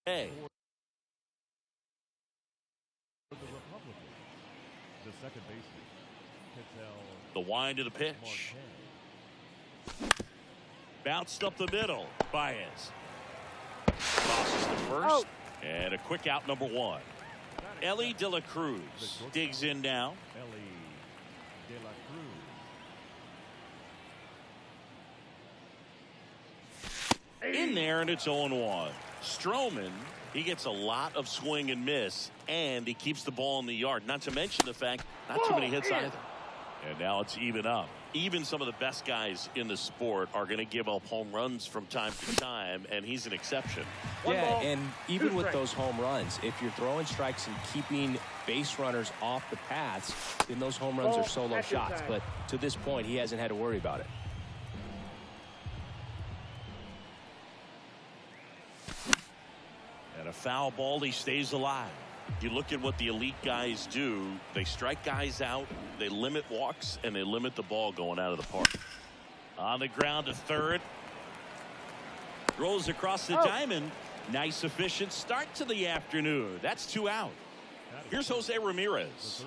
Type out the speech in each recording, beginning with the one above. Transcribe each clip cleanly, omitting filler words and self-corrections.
Hey. The second baseman. The wind of the pitch. Bounced up the middle. Baez. Crosses the first. And a quick out, number one. Ellie De La Cruz digs in now. Ellie De La Cruz. In there, and it's 0-1. Stroman, he gets a lot of swing and miss, and he keeps the ball in the yard. Not to mention the fact, not too many hits either. And now it's even up. Even some of the best guys in the sport are going to give up home runs from time to time, and he's an exception. Yeah, and even with those home runs, if you're throwing strikes and keeping base runners off the paths, then those home runs are solo shots. But to this point, he hasn't had to worry about it. And a foul ball, he stays alive. You look at what the elite guys do. They strike guys out, they limit walks, and they limit the ball going out of the park. On the ground to third. Rolls across the diamond. Nice, efficient start to the afternoon. That's 2 out. Here's Jose Ramirez.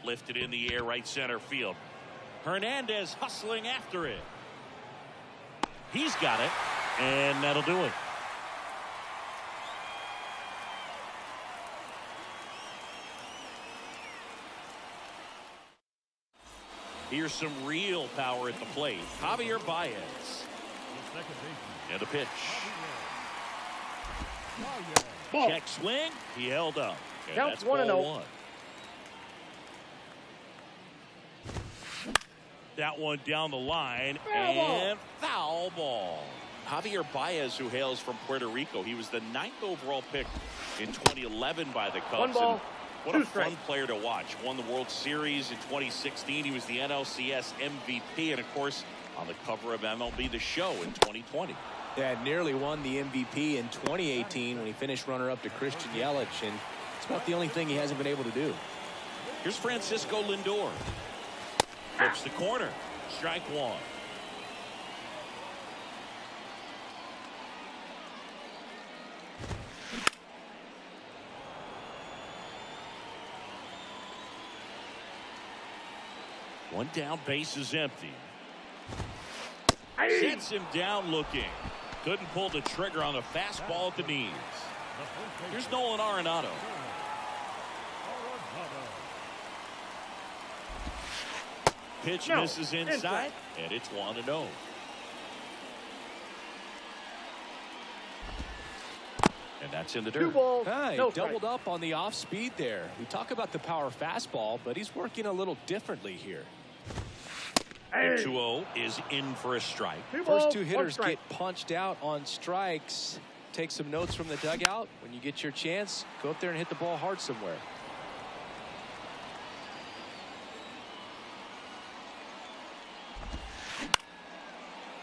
Lifted in the air, right center field. Hernandez hustling after it. He's got it, and that'll do it. Here's some real power at the plate. Javier Baez. And the pitch. Check swing. He held up. And that's 1-0. That one down the line, and foul ball. Javier Baez, who hails from Puerto Rico, he was the 9th overall pick in 2011 by the Cubs. And what a fun player to watch. Won the World Series in 2016. He was the NLCS MVP, and of course on the cover of MLB The Show in 2020. Yeah, nearly won the MVP in 2018 when he finished runner-up to Christian Yelich, and it's about the only thing he hasn't been able to do. Here's Francisco Lindor. Flips the corner. Strike one. One down, base is empty. Sets him down looking. Couldn't pull the trigger on the fastball at the knees. Here's Nolan Arenado. Pitch misses inside, and it's 1-0. And that's in the dirt. He doubled up on the off speed there. We talk about the power fastball, but he's working a little differently here. And 2-0 is in for a strike. First two hitters get punched out on strikes. Take some notes from the dugout. When you get your chance, go up there and hit the ball hard somewhere.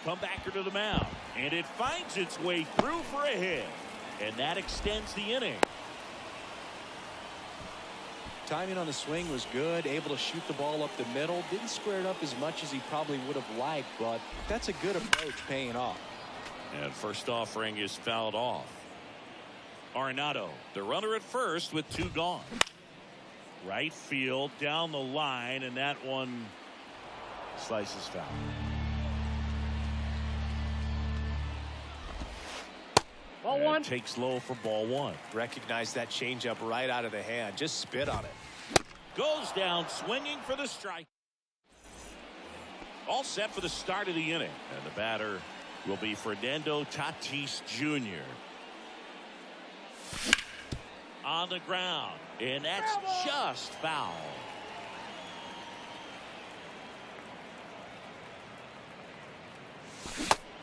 Come back to the mound, and it finds its way through for a hit. and that extends the inning. Timing on the swing was good, able to shoot the ball up the middle. Didn't square it up as much as he probably would have liked, but that's a good approach paying off. And first offering is fouled off. Arenado, the runner at first with 2 gone. Right field down the line, and that one slices foul. Ball 1. Takes low for ball 1. Recognize that changeup right out of the hand. Just spit on it. Goes down swinging for the strike. All set for the start of the inning. And the batter will be Fernando Tatis Jr. On the ground. And that's just foul.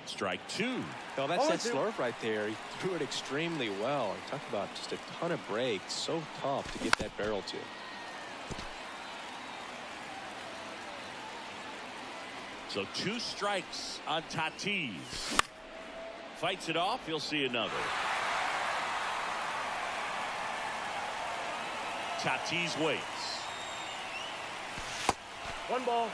Strike 2. Well, that's that slurve right there. He threw it extremely well. Talk about just a ton of breaks. So tough to get that barrel to. So 2 strikes on Tatis. Fights it off. He'll see another. Tatis waits. 1 ball,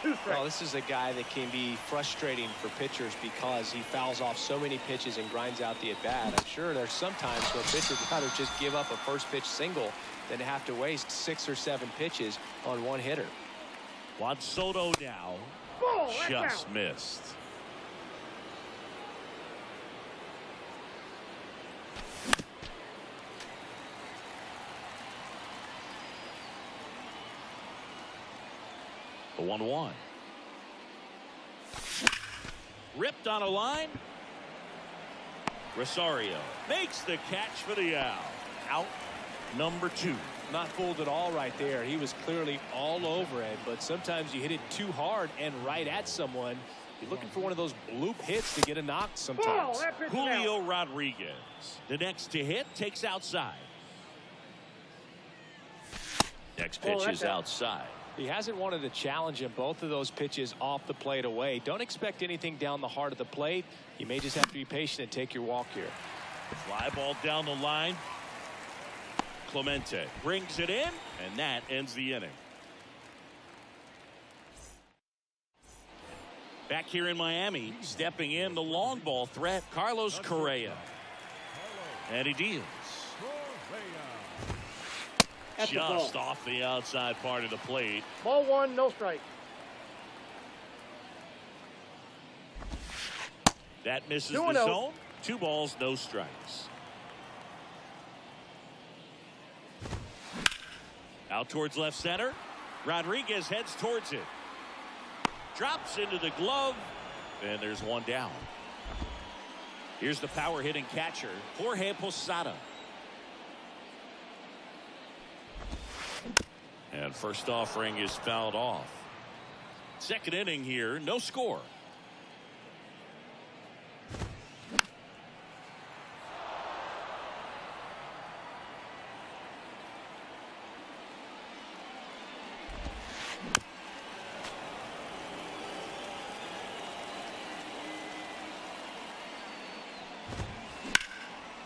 2 strikes. Well, this is a guy that can be frustrating for pitchers because he fouls off so many pitches and grinds out the at-bat. I'm sure there's some times where pitchers would rather just give up a first pitch single than to have to waste 6 or 7 pitches on one hitter. Juan Soto now. Ball, Just missed. The 1-1. Ripped on a line. Rosario makes the catch for the out. Out number 2. Not fooled at all right there. He was clearly all over it, but sometimes you hit it too hard and right at someone. You're looking for one of those bloop hits to get a knock sometimes. Julio Rodriguez, the next to hit, takes outside. Next pitch is outside. He hasn't wanted to challenge him. Both of those pitches off the plate away. Don't expect anything down the heart of the plate. You may just have to be patient and take your walk here. Fly ball down the line. Clemente brings it in, and that ends the inning. Back here in Miami, stepping in the long ball threat, Carlos Correa. And he deals. Just off the outside part of the plate. Ball 1, no strike. That misses the zone. 2 balls, no strikes. Out towards left center. Rodriguez heads towards it. Drops into the glove. And there's one down. Here's the power hitting catcher, Jorge Posada. And first offering is fouled off. Second inning here, no score.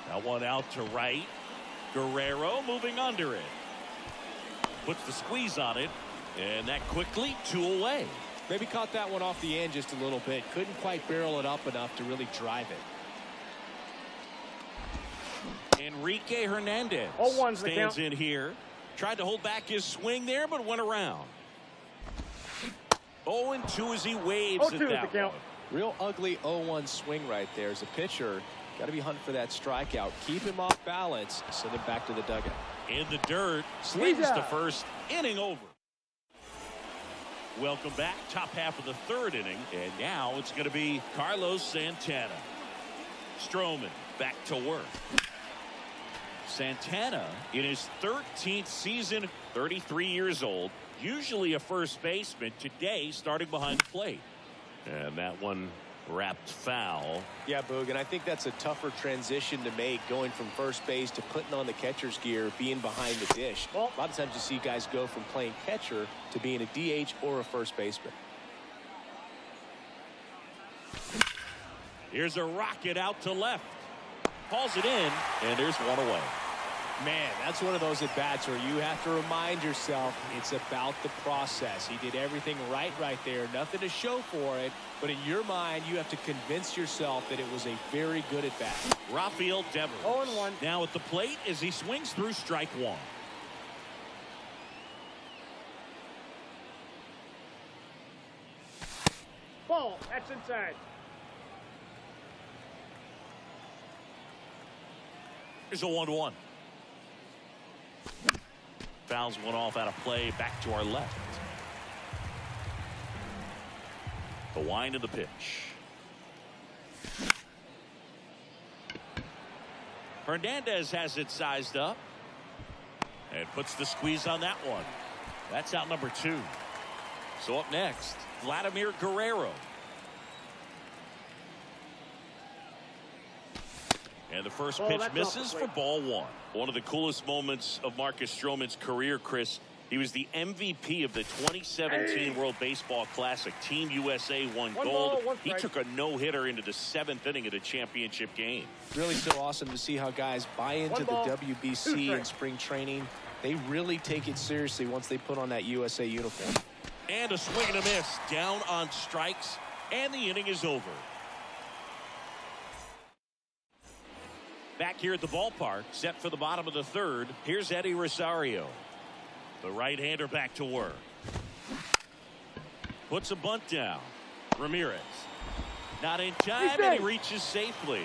That one out to right. Guerrero moving under it. Puts the squeeze on it, and that quickly 2 away. Maybe caught that one off the end just a little bit. Couldn't quite barrel it up enough to really drive it. Enrique Hernandez stands in here. Tried to hold back his swing there, but went around. 0-2 as he waves at that one. Real ugly 0-1 swing right there. As a pitcher, got to be hunting for that strikeout. Keep him off balance. Send him back to the dugout. In the dirt, slings to first, inning over. Welcome back, top half of the 3rd inning, and now it's going to be Carlos Santana. Stroman back to work. Santana in his 13th season, 33 years old, usually a first baseman, today starting behind the plate. And that one wrapped foul. Yeah, Boog, and I think that's a tougher transition to make, going from first base to putting on the catcher's gear, being behind the dish. A lot of times you see guys go from playing catcher to being a DH or a first baseman. Here's a rocket out to left. Calls it in, and there's one away. Man, that's one of those at-bats where you have to remind yourself it's about the process. He did everything right there. Nothing to show for it. But in your mind, you have to convince yourself that it was a very good at-bat. Rafael Devers 0-1. now at the plate as he swings through strike one. Ball. That's inside. Here's a 1-1. Fouls one off out of play. Back to our left. The wind of the pitch. Hernandez has it sized up and puts the squeeze on that one. That's out number 2. So up next, Vladimir Guerrero. And the first pitch misses for ball 1. One of the coolest moments of Marcus Stroman's career, Chris. He was the MVP of the 2017 World Baseball Classic. Team USA won gold. He took a no-hitter into the 7th inning of the championship game. Really so awesome to see how guys buy into the WBC in spring training. They really take it seriously once they put on that USA uniform. And a swing and a miss. Down on strikes, and the inning is over. Back here at the ballpark, set for the bottom of the 3rd. Here's Eddie Rosario. The right-hander back to work. Puts a bunt down. Ramirez. Not in time, and he reaches safely.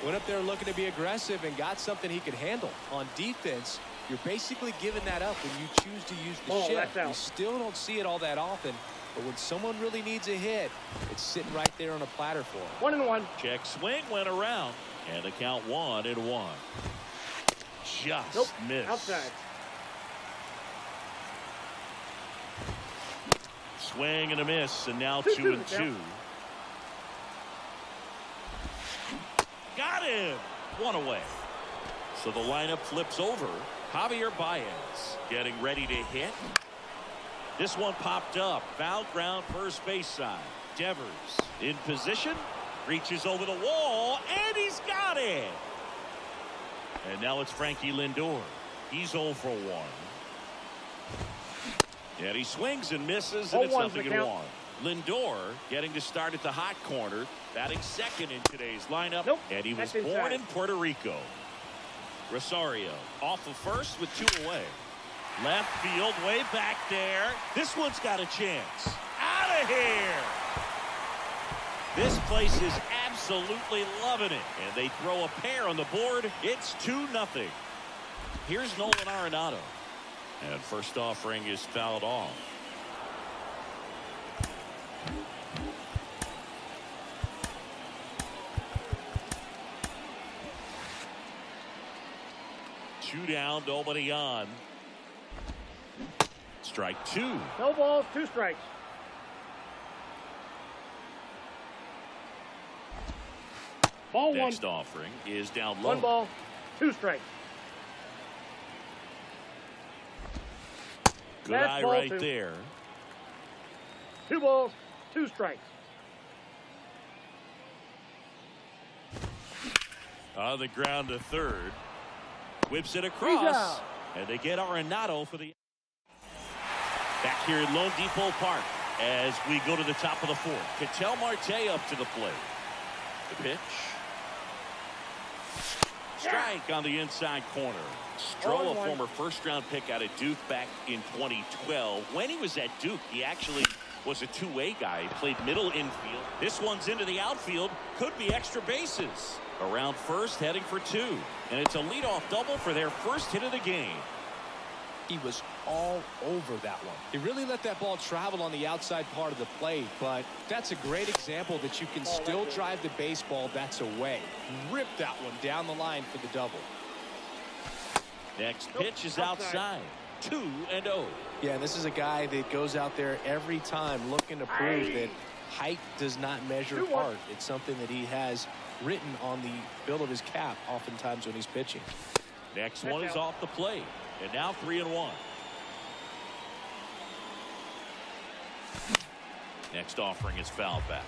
Went up there looking to be aggressive and got something he could handle. On defense, you're basically giving that up when you choose to use the shift. You still don't see it all that often, but when someone really needs a hit, it's sitting right there on a platter for him. 1-1. Check swing went around, and the count 1-1. Just missed. Outside. Swing and a miss, and now 2-2. Got him. One away. So the lineup flips over. Javier Baez getting ready to hit. This one popped up. Foul ground first base side. Devers in position. Reaches over the wall, and he's got it. And now it's Frankie Lindor. He's 0 for 1. And he swings and misses, and it's 0-1. Lindor getting to start at the hot corner, batting second in today's lineup. And he was born in Puerto Rico. Rosario off of first with 2 away. Left field, way back there. This one's got a chance. Out of here! This place is absolutely loving it. And they throw a pair on the board. It's 2-0. Here's Nolan Arenado. And first offering is fouled off. Two down, nobody on. Strike 2. No balls, 2 strikes. Ball 1. Next offering is down low. 1 ball, 2 strikes. Good eye right there. 2 balls, 2 strikes. On the ground to third. Whips it across. And they get Arenado for the... Back here in Lone Depot Park as we go to the top of the 4th. Ketel Marte up to the plate. The pitch. Strike on the inside corner. Stroh, a former first-round pick out of Duke back in 2012. When he was at Duke, he actually was a two-way guy. He played middle infield. This one's into the outfield. Could be extra bases. Around first, heading for 2. And it's a leadoff double for their first hit of the game. He was all over that one. He really let that ball travel on the outside part of the plate, but that's a great example that you can still drive the baseball that's away. Rip that one down the line for the double. Next pitch is outside. 2-0. Yeah, this is a guy that goes out there every time looking to prove that height does not measure heart. It's something that he has written on the bill of his cap oftentimes when he's pitching. Next one is off the plate. And now 3-1. Next offering is fouled back.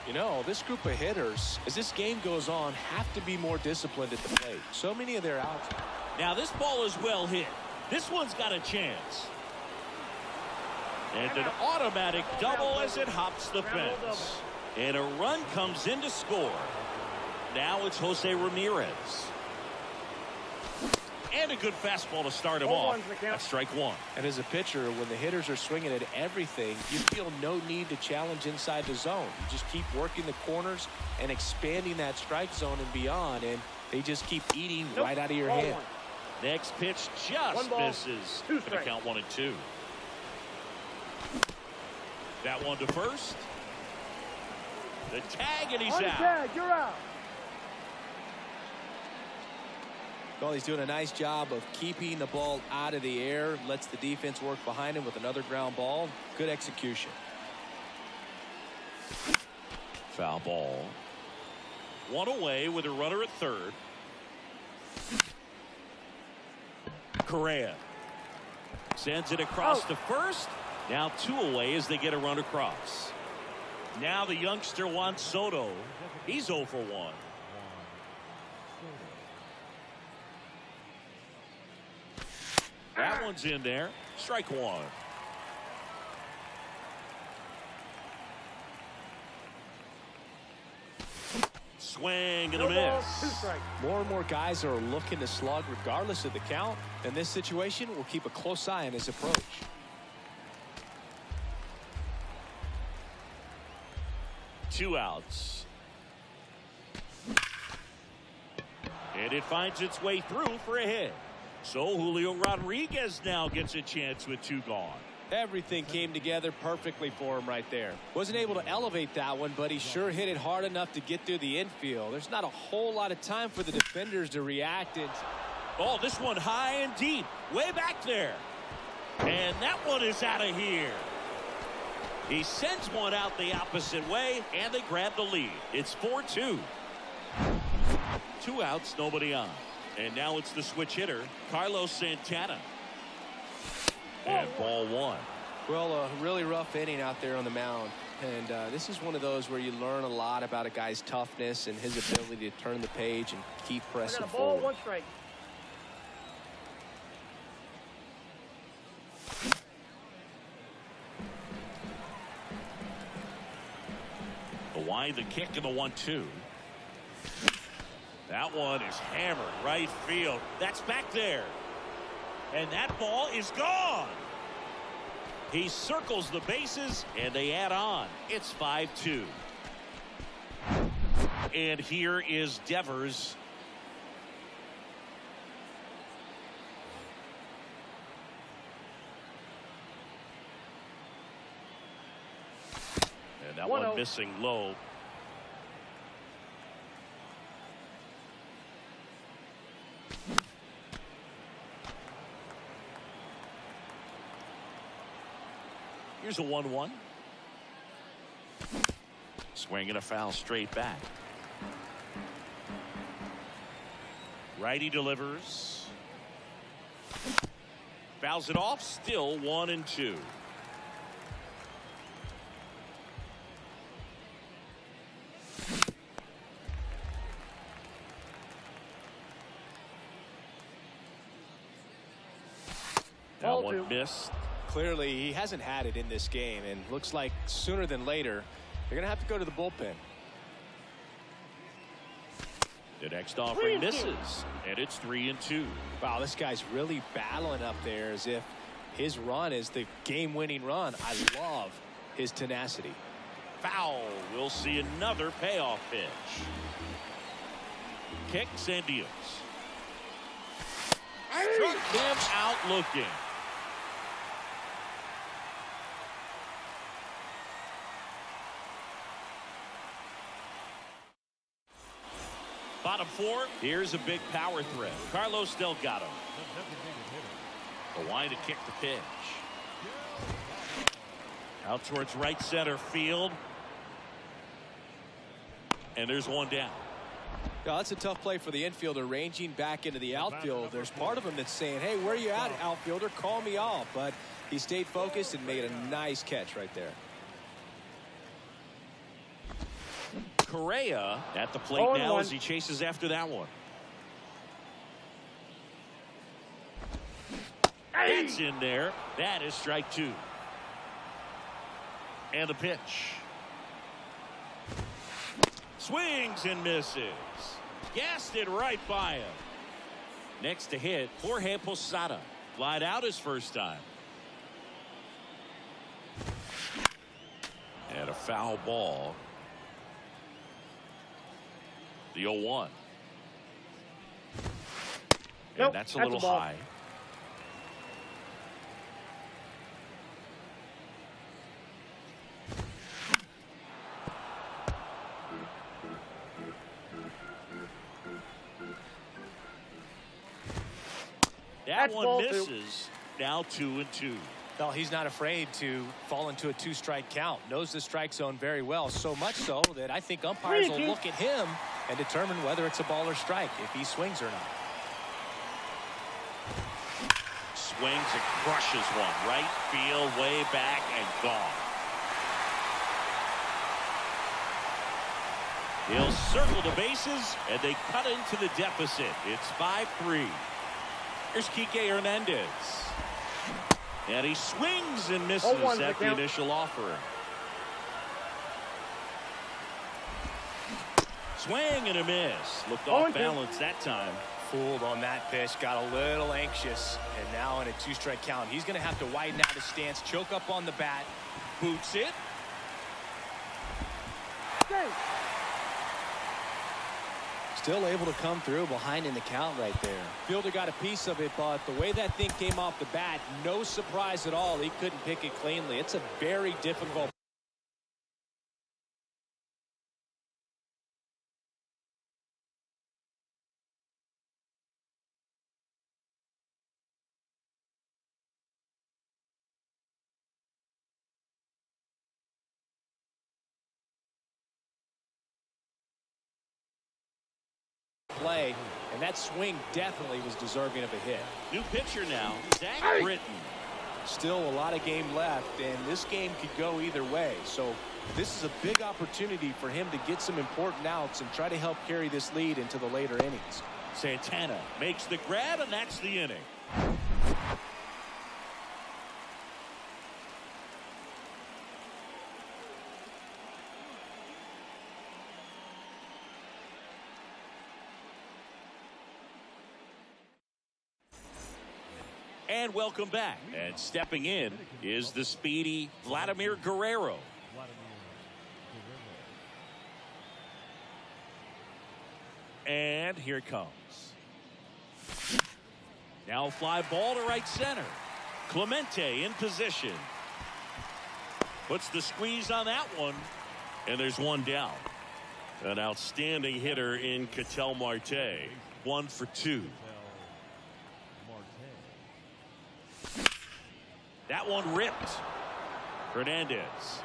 You know, this group of hitters, as this game goes on, have to be more disciplined at the plate. So many of their outs. Now this ball is well hit. This one's got a chance. And an automatic double as it hops the fence. And a run comes in to score. Now it's Jose Ramirez. And a good fastball to start him off. That's strike one. And as a pitcher, when the hitters are swinging at everything, you feel no need to challenge inside the zone. You just keep working the corners and expanding that strike zone and beyond, and they just keep eating right out of your hand. Next pitch just misses. Gonna count 1-2. That one to first. The tag, and he's out. Tag, you're out. Well, he's doing a nice job of keeping the ball out of the air. Lets the defense work behind him with another ground ball. Good execution. Foul ball. One away with a runner at third. Correa sends it across to first. Now two away as they get a run across. Now the youngster Juan Soto. He's 0 for 1. That one's in there. Strike one. Swing and a miss. More and more guys are looking to slug regardless of the count. In this situation, we'll keep a close eye on his approach. Two outs. And it finds its way through for a hit. So Julio Rodriguez now gets a chance with two gone. Everything came together perfectly for him right there. Wasn't able to elevate that one, but he sure hit it hard enough to get through the infield. There's not a whole lot of time for the defenders to react. Oh, this one high and deep, way back there. And that one is out of here. He sends one out the opposite way, and they grab the lead. It's 4-2. Two outs, nobody on. And now it's the switch hitter, Carlos Santana. And ball one. Well, a really rough inning out there on the mound. And this is one of those where you learn a lot about a guy's toughness and his ability to turn the page and keep pressing forward. 1 strike. The wind, the kick, and the 1-2. That one is hammered right field. That's back there. And that ball is gone. He circles the bases, and they add on. It's 5-2. And here is Devers. And that one missing low. Here's a 1-1. Swing and a foul straight back. Righty delivers. Fouls it off. Still 1-2. That one missed. Clearly, he hasn't had it in this game, and looks like sooner than later, they're going to have to go to the bullpen. The next offering misses, and it's 3-2. Wow, this guy's really battling up there as if his run is the game-winning run. I love his tenacity. Foul. We'll see another payoff pitch. Kicks and deals. Struck him out looking. Bottom four, here's a big power threat. Carlos Delgado. The line to kick the pitch. Out towards right center field. And there's one down. Yeah, that's a tough play for the infielder, ranging back into the outfield. There's part of him that's saying, hey, where are you at, outfielder? Call me off. But he stayed focused and made a nice catch right there. Correa at the plate now as he chases after that one. It's in there. That is strike 2. And the pitch. Swings and misses. Gassed it right by him. Next to hit, Jorge Posada. Flied out his first time. And a foul ball. The 0-1. And that's a little high. That one misses. Now 2-2. Well, he's not afraid to fall into a 2-strike count. Knows the strike zone very well. So much so that I think umpires will look at him and determine whether it's a ball or strike, if he swings or not. Swings and crushes one. Right field, way back, and gone. He'll circle the bases, and they cut into the deficit. It's 5-3. Here's Kike Hernandez. And he swings and misses at the initial offering. Swing and a miss. Looked off balance that time. Fooled on that pitch. Got a little anxious. And now in a 2-strike count, he's going to have to widen out his stance. Choke up on the bat. Boots it. Still able to come through behind in the count right there. Fielder got a piece of it, but the way that thing came off the bat, no surprise at all. He couldn't pick it cleanly. It's a very difficult. Play, and that swing definitely was deserving of a hit. New pitcher now, Zach Britton. Still a lot of game left, and this game could go either way. So this is a big opportunity for him to get some important outs and try to help carry this lead into the later innings. Santana makes the grab, and that's the inning. And welcome back. And stepping in is the speedy Vladimir Guerrero. And here it comes. Now a fly ball to right center. Clemente in position. Puts the squeeze on that one. And there's one down. An outstanding hitter in Ketel Marte. 1 for 2. That one ripped. Hernandez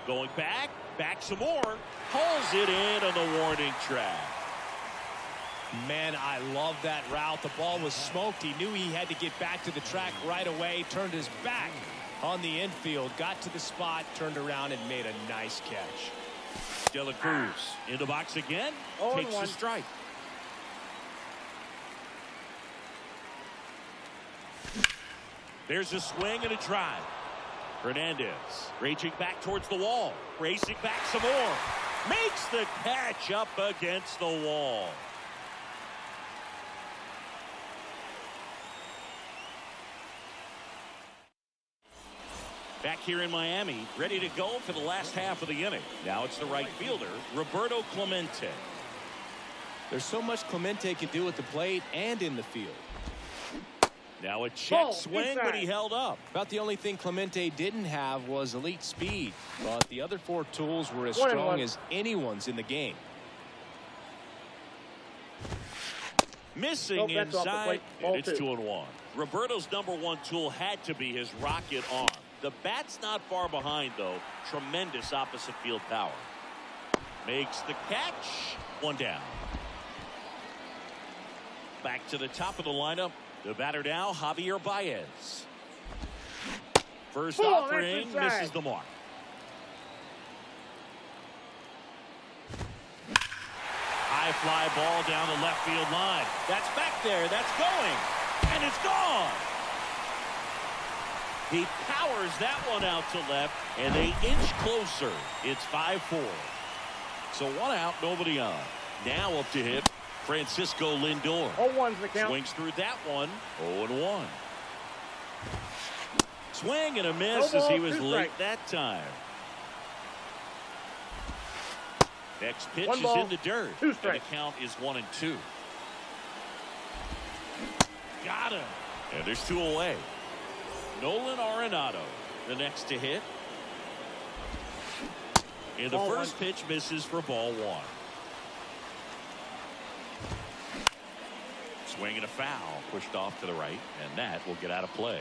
going back some more. Pulls it in on the warning track. Man, I love that route. The ball was smoked. He knew he had to get back to the track right away. Turned his back on the infield. Got to the spot, turned around, and made a nice catch. De La Cruz in the box again. Takes the strike. There's a swing and a drive. Hernandez reaching back towards the wall. Racing back some more. Makes the catch up against the wall. Back here in Miami, ready to go for the last half of the inning. Now it's the right fielder, Roberto Clemente. There's so much Clemente can do at the plate and in the field. Now a check swing, but he held up. About the only thing Clemente didn't have was elite speed, but the other 4 tools were as strong as anyone's in the game. Missing inside, and it's 2-1. Roberto's #1 tool had to be his rocket arm. The bat's not far behind, though. Tremendous opposite field power. Makes the catch. 1 down. Back to the top of the lineup. The batter now, Javier Baez. First offering, misses the mark. fly ball down the left field line. That's back there. That's going. And it's gone. He powers that one out to left, and they inch closer. It's 5-4. So 1 out, nobody on. Now up to hit Francisco Lindor. 0-1's the count. Swings through that one. 0-1. Swing and a miss as he was late that time. Next pitch is in the dirt. And the count is 1-2. Got him. And there's 2 away. Nolan Arenado, the next to hit. And the first pitch misses for ball 1. Swing and a foul, pushed off to the right, and that will get out of play.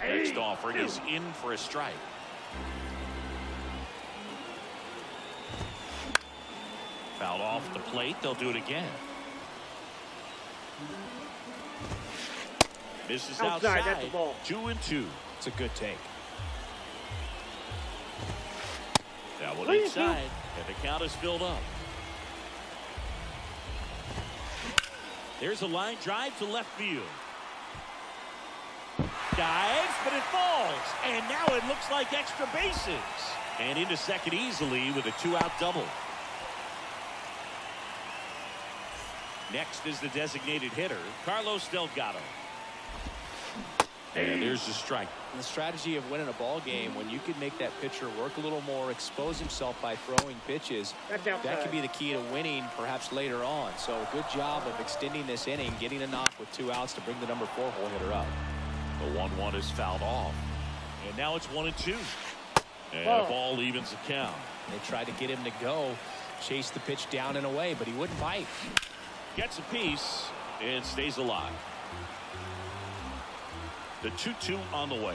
Next offering is in for a strike. Fouled off the plate. They'll do it again. Misses outside. That's the ball. 2-2. It's a good take. That one inside, and the count is filled up. There's a line drive to left field. Dives, but it falls. And now it looks like extra bases. And into second easily with a 2-out double. Next is the designated hitter, Carlos Delgado. And there's the strike. The strategy of winning a ball game, when you can make that pitcher work a little more, expose himself by throwing pitches, that can be the key to winning perhaps later on. So a good job of extending this inning, getting a knock with 2 outs to bring the number 4 hole hitter up. The 1-1 is fouled off. And now it's 1-2. And a ball evens the count. They tried to get him to go, chase the pitch down and away, but he wouldn't bite. Gets a piece and stays alive. The 2-2 on the way.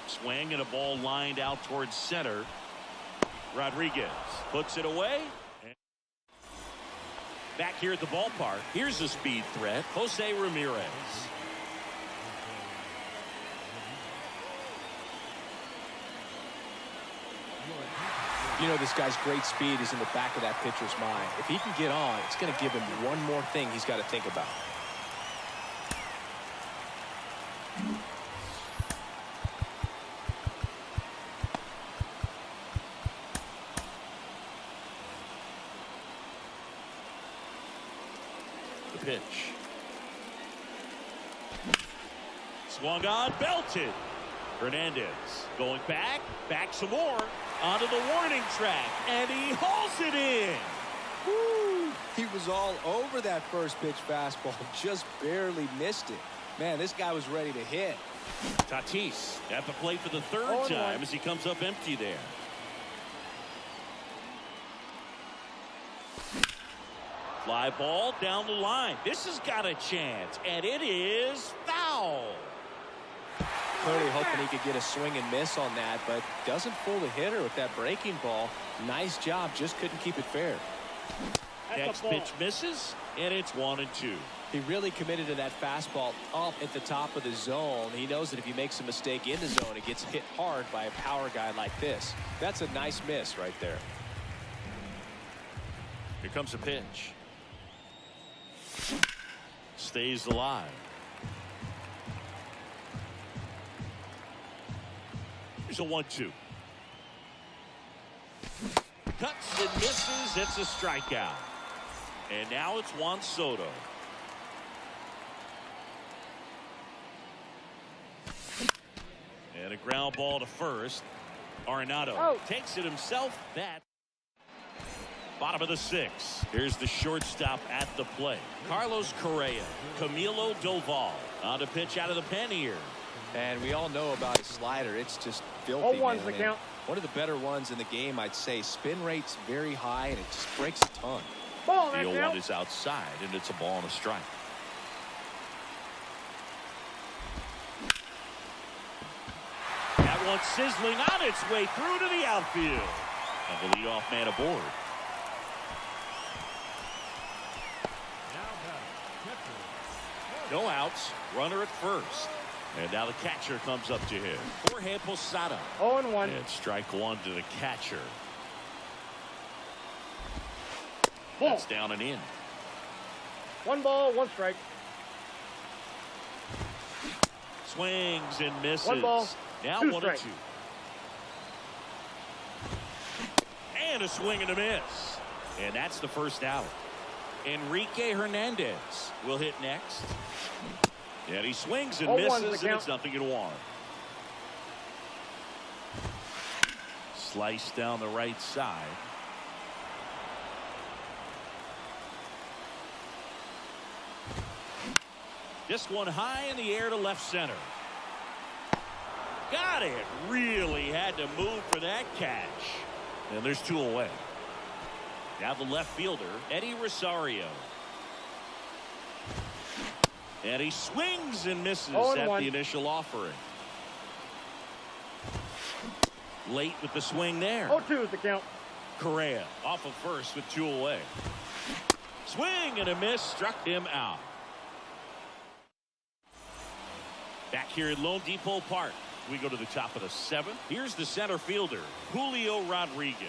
Swing and a ball lined out towards center. Rodriguez puts it away. Back here at the ballpark, here's a speed threat, Jose Ramirez. You know, this guy's great speed is in the back of that pitcher's mind. If he can get on, it's going to give him one more thing he's got to think about. The pitch. Swung on, belted. Hernandez going back some more. Onto the warning track, and he hauls it in. Woo! He was all over that first pitch fastball, just barely missed it. Man, this guy was ready to hit. Tatis at the plate for the 3rd time as he comes up empty there. Fly ball down the line. This has got a chance, and it is foul. Clearly hoping he could get a swing and miss on that, but doesn't fool the hitter with that breaking ball. Nice job, just couldn't keep it fair. Next pitch misses, and it's 1-2. He really committed to that fastball up at the top of the zone. He knows that if he makes a mistake in the zone, it gets hit hard by a power guy like this. That's a nice miss right there. Here comes a pitch. Stays alive. Here's a 1-2. Cuts and misses. It's a strikeout. And now it's Juan Soto. And a ground ball to first. Arenado takes it himself. That. Bottom of the 6th. Here's the shortstop at the plate. Carlos Correa. Camilo Doval on to pitch out of the pen here. And we all know about his slider. It's just filthy. 0-1's the count. One of the better ones in the game, I'd say. Spin rate's very high, and it just breaks a ton. Ball, the 0-1 is outside, and it's a ball and a strike. That one sizzling on its way through to the outfield. And the leadoff man aboard. No outs. Runner at first. And now the catcher comes up to hit. Jorge Posada. 0-1. And strike one to the catcher. Ball. That's down and in. 1 ball, 1 strike. Swings and misses. 1 ball, now 2 1-2. strikes. And a swing and a miss. And that's the first out. Enrique Hernandez will hit next. And he swings and 0-1's misses, the and it's count. 0-1. Slice down the right side. This one high in the air to left center. Got it. Really had to move for that catch. And there's 2 away. Now the left fielder, Eddie Rosario. And he swings and misses at 0-1. the initial offering. Late with the swing there. 0-2 is the count. Correa off of first with 2 away. Swing and a miss, struck him out. Back here at Lone Depot Park, we go to the top of the 7th. Here's the center fielder, Julio Rodriguez.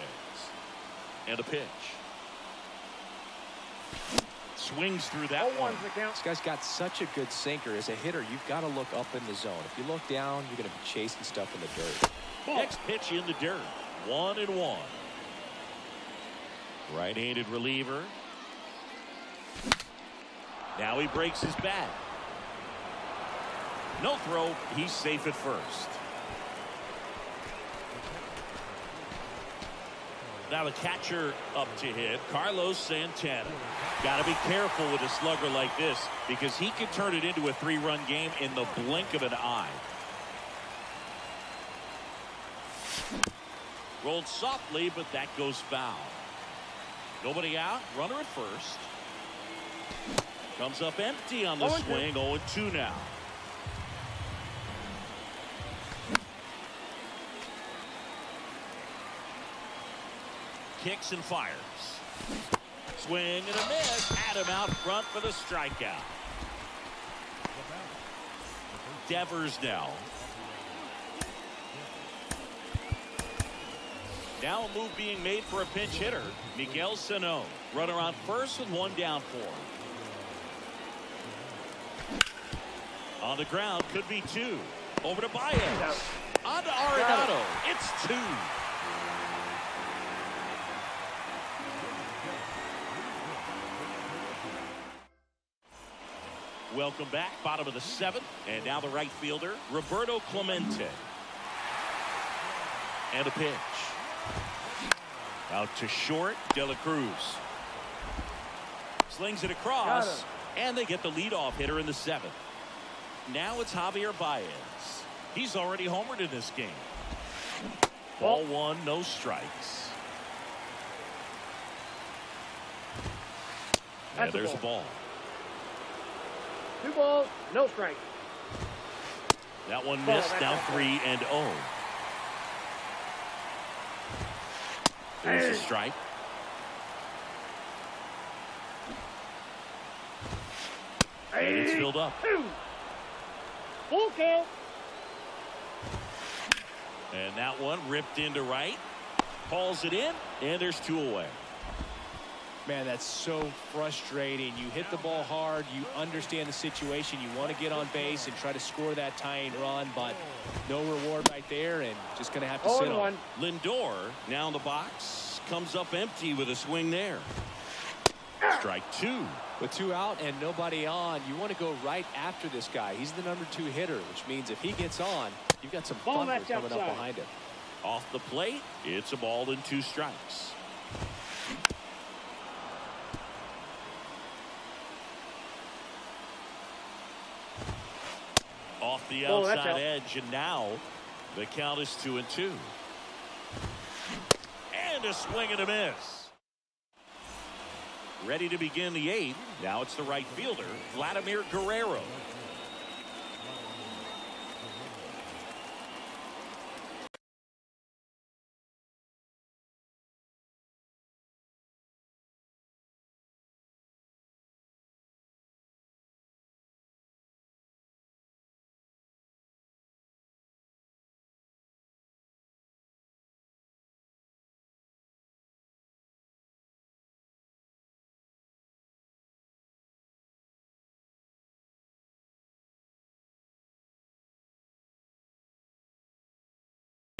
And a pitch. Swings through that 0-1 one. is the count. This guy's got such a good sinker. As a hitter, you've got to look up in the zone. If you look down, you're going to be chasing stuff in the dirt. Ball. Next pitch in the dirt. 1-1. Right-handed reliever. Now he breaks his bat. No throw. He's safe at first. Now the catcher up to hit, Carlos Santana. Got to be careful with a slugger like this because he could turn it into a 3-run game in the blink of an eye. Rolled softly, but that goes foul. Nobody out. Runner at first. Comes up empty on the 0-2. swing. 0-2 now. Kicks and fires. Swing and a miss. Had him out front for the strikeout. Devers now. Now a move being made for a pinch hitter. Miguel Sano. Runner on first with 1 down for him. On the ground, could be 2. Over to Baez. On to Arenado. It's 2. Welcome back. Bottom of the 7th. And now the right fielder, Roberto Clemente. And a pitch. Out to short, De La Cruz. Slings it across. And they get the leadoff hitter in the 7th. Now it's Javier Baez. He's already homered in this game. Ball 1, no strikes. And there's the ball. 2 balls, no strike. That one missed. Now 3-0. There's a strike. And it's filled up. 2. Full count. And that one ripped into right. Calls it in. And there's 2 away. Man, that's so frustrating. You hit the ball hard. You understand the situation. You want to get on base and try to score that tying run, but no reward right there, and just going to have to sit on. 0-1. Lindor now in the box. Comes up empty with a swing there. Strike 2. With 2 out and nobody on, you want to go right after this guy. He's the number 2 hitter, which means if he gets on, you've got some Ball thunder that's coming up outside. behind him. Off the plate. It's a ball and 2 strikes. Off the Oh, that's outside out. edge, and now the count is 2-2. And a swing and a miss. Ready to begin the 8th. Now it's the right fielder, Vladimir Guerrero.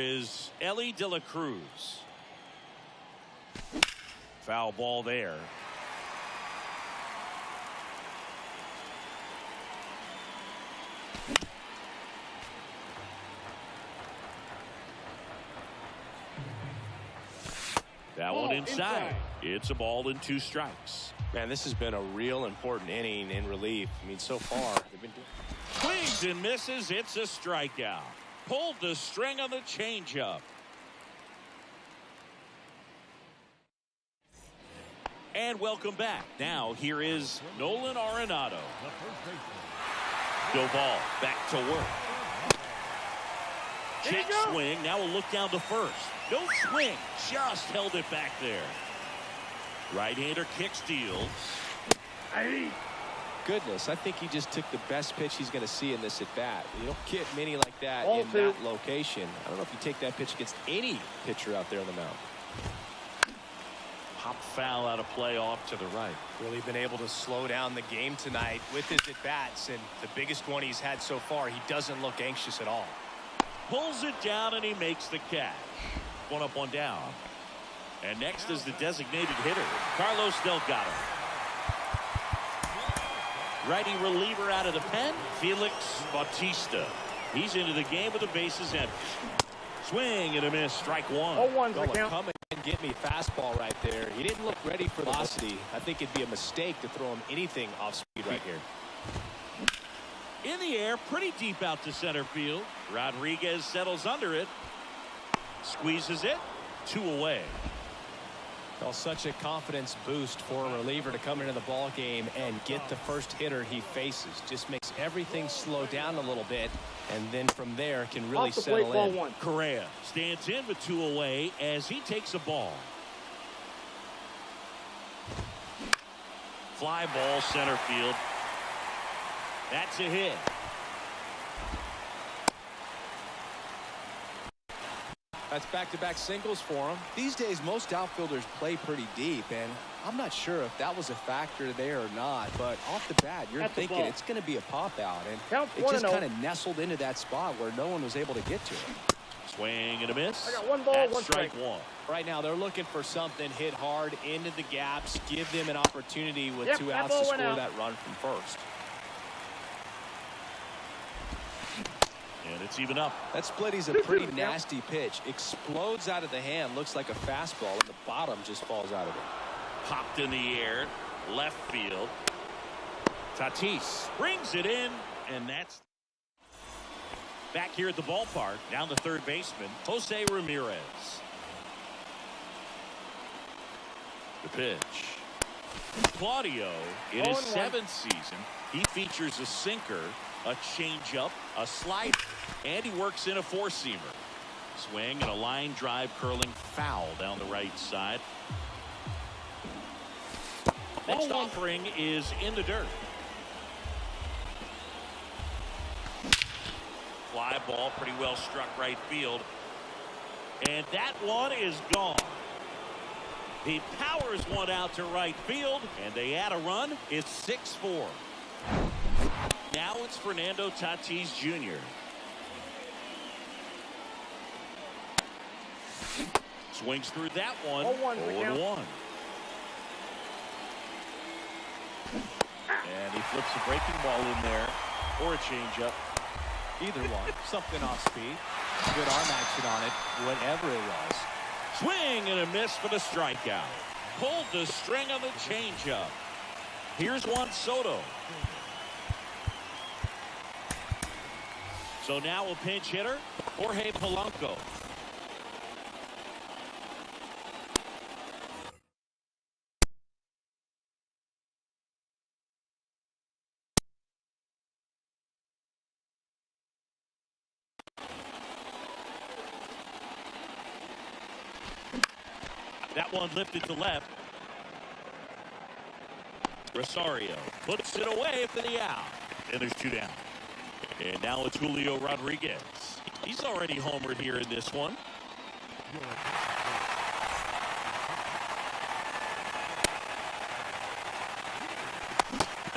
Is Ellie De La Cruz. Foul ball there. That one inside. It's a ball and 2 strikes. Man, this has been a real important inning in relief. I mean, so far they've been doing. Swings and misses. It's a strikeout. Pulled the string on the changeup. And welcome back. Now here is Nolan Arenado. The first baseman. Doval back to work. Check swing. Now we'll look down to first. No swing. Just held it back there. Right-hander kick steals. Goodness, I think he just took the best pitch he's going to see in this at-bat. You don't get many like that Ball in 2. that location. I don't know if you take that pitch against any pitcher out there on the mound. Pop foul out of play off to the right. Really been able to slow down the game tonight with his at-bats, and the biggest one he's had so far, he doesn't look anxious at all. Pulls it down and he makes the catch. 1 up, 1 down. And next is the designated hitter, Carlos Delgado. Righty reliever out of the pen, Felix Bautista. He's into the game with the bases empty. Swing and a miss, strike 1. 0-1's the count. Come and get me fastball right there. He didn't look ready for the velocity. I think it'd be a mistake to throw him anything off speed right here. In the air, pretty deep out to center field. Rodriguez settles under it. Squeezes it. 2 away. Well, such a confidence boost for a reliever to come into the ball game and get the first hitter he faces. Just makes everything slow down a little bit, and then from there can really Off the settle plate, ball in. 1. Correa stands in with 2 away as he takes a ball. Fly ball center field. That's a hit. That's back-to-back singles for him. These days, most outfielders play pretty deep, and I'm not sure if that was a factor there or not, but off the bat, you're That's a thinking ball. it's going to be a pop-out, and Counts it 1-0. just kind of nestled into that spot where no one was able to get to it. Swing and a miss. I got 1 ball, That's 1 strike strike. 1. Right now, they're looking for something hit hard into the gaps, give them an opportunity with Yep, 2 that outs to ball score went out. that run from first. And it's even up. That splitty's a pretty nasty pitch. Explodes out of the hand, looks like a fastball, and the bottom just falls out of it. Popped in the air. Left field. Tatis brings it in, and that's back here at the ballpark. Down the third baseman, Jose Ramirez. The pitch. Claudio, in his 0-1. 7th season, he features a sinker, a changeup, a slider, and he works in a 4-seamer. Swing and a line drive curling foul down the right side. Next offering is in the dirt. Fly ball pretty well struck right field. And that one is gone. He powers one out to right field, and they add a run. It's 6-4. Now it's Fernando Tatis Jr. Swings through that one. 0-1's the count. 0-1. And he flips a breaking ball in there, or a changeup. Either one. Something off speed. Good arm action on it, whatever it was. Swing and a miss for the strikeout. Pulled the string on the changeup. Here's Juan Soto. So now a pinch hitter, Jorge Polanco. That one lifted to left. Rosario puts it away for the out. And there's 2 down. And now it's Julio Rodriguez. He's already homered here in this one.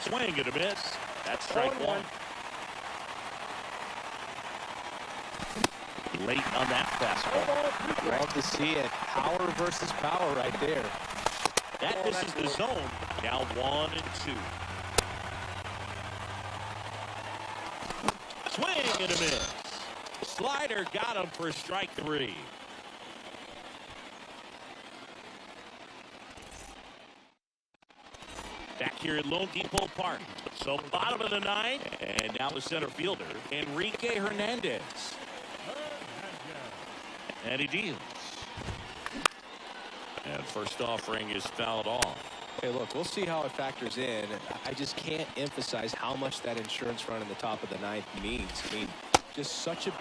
Swing and a miss. That's strike 1. late on that fastball. Love to see it. Power versus power right there. That misses the zone. Now 1-2. Swing and a miss. Slider got him for strike 3. Back here at Lone Depot Park. So bottom of the 9th, and now the center fielder, Enrique Hernandez. And he deals. And first offering is fouled off. Hey, look, we'll see how it factors in. I just can't emphasize how much that insurance run in the top of the 9th means. I mean, just such a